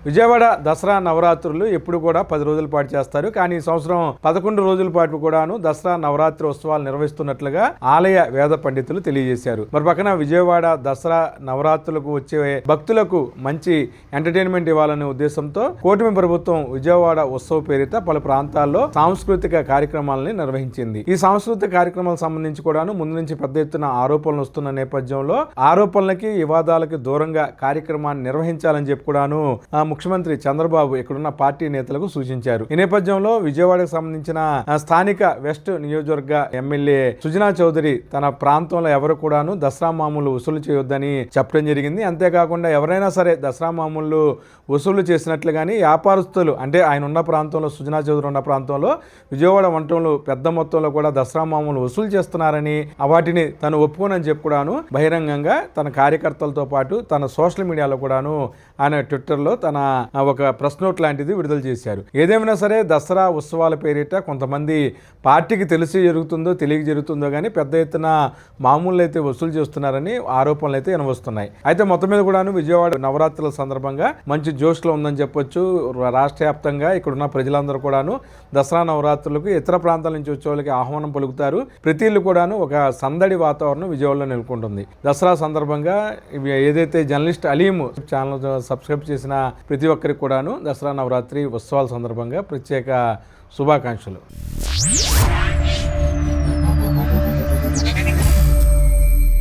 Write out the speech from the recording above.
విజయవాడ దసరా నవరాత్రులు ఎప్పుడు కూడా 10 రోజుల పాటు చేస్తారు. కానీ ఈ సంవత్సరం 11 రోజుల పాటు కూడాను దసరా నవరాత్రి ఉత్సవాలు నిర్వహిస్తున్నట్లుగా ఆలయ వేద పండితులు తెలియజేశారు. మరి పక్కన విజయవాడ దసరా నవరాత్రులకు వచ్చే భక్తులకు మంచి ఎంటర్టైన్మెంట్ ఇవ్వాలనే ఉద్దేశంతో కూటమి ప్రభుత్వం విజయవాడ ఉత్సవ పేరిట పలు ప్రాంతాల్లో సాంస్కృతిక కార్యక్రమాలని నిర్వహించింది. ఈ సాంస్కృతిక కార్యక్రమాలకు సంబంధించి కూడాను ముందు నుంచి పెద్ద ఎత్తున ఆరోపణలు వస్తున్న నేపథ్యంలో ఆరోపణలకి వివాదాలకి దూరంగా కార్యక్రమాన్ని నిర్వహించాలని చెప్పి కూడాను ముఖ్యమంత్రి చంద్రబాబు ఇక్కడున్న పార్టీ నేతలకు సూచించారు. ఈ నేపథ్యంలో విజయవాడకు సంబంధించిన స్థానిక వెస్ట్ నియోజకవర్గ ఎమ్మెల్యే సుజనా చౌదరి తన ప్రాంతంలో ఎవరు కూడాను దసరా మామూలు వసూలు చేయొద్దని చెప్పడం జరిగింది. అంతేకాకుండా ఎవరైనా సరే దసరా మామూలు వసూలు చేసినట్లు కానీ వ్యాపారస్తులు అంటే ఆయన ఉన్న ప్రాంతంలో సుజనా చౌదరి ఉన్న ప్రాంతంలో విజయవాడ వంటంలో పెద్ద మొత్తంలో కూడా దసరా మామూలు వసూలు చేస్తున్నారని వాటిని తను ఒప్పుకోనని చెప్పి కూడాను బహిరంగంగా తన కార్యకర్తలతో పాటు తన సోషల్ మీడియాలో కూడాను ఆయన ట్విట్టర్లో తన ఒక ప్రెస్ నోట్ లాంటిది విడుదల చేశారు. ఏదేమైనా సరే దసరా ఉత్సవాల పేరిట కొంతమంది పార్టీకి తెలిసి జరుగుతుందో తెలియక జరుగుతుందో కానీ పెద్ద ఎత్తున మామూలు అయితే వసూలు చేస్తున్నారని ఆరోపణలు అయితే వినవస్తున్నాయి. అయితే మొత్తం మీద కూడాను విజయవాడ నవరాత్రుల సందర్భంగా మంచి జోష్లో ఉందని చెప్పొచ్చు. రాష్ట్ర వ్యాప్తంగా ఇక్కడున్న ప్రజలందరూ కూడాను దసరా నవరాత్రులకు ఇతర ప్రాంతాల నుంచి వచ్చే వాళ్ళకి ఆహ్వానం పలుకుతారు. ప్రతి ఇల్లు కూడాను ఒక సందడి వాతావరణం విజయవాడలో నెలకొంటుంది. దసరా సందర్భంగా ఏదైతే జర్నలిస్ట్ అలీం ఛానల్ సబ్స్క్రైబ్ చేసిన ప్రతి ఒక్కరికి కూడాను దసరా నవరాత్రి ఉత్సవాల సందర్భంగా ప్రత్యేక శుభాకాంక్షలు.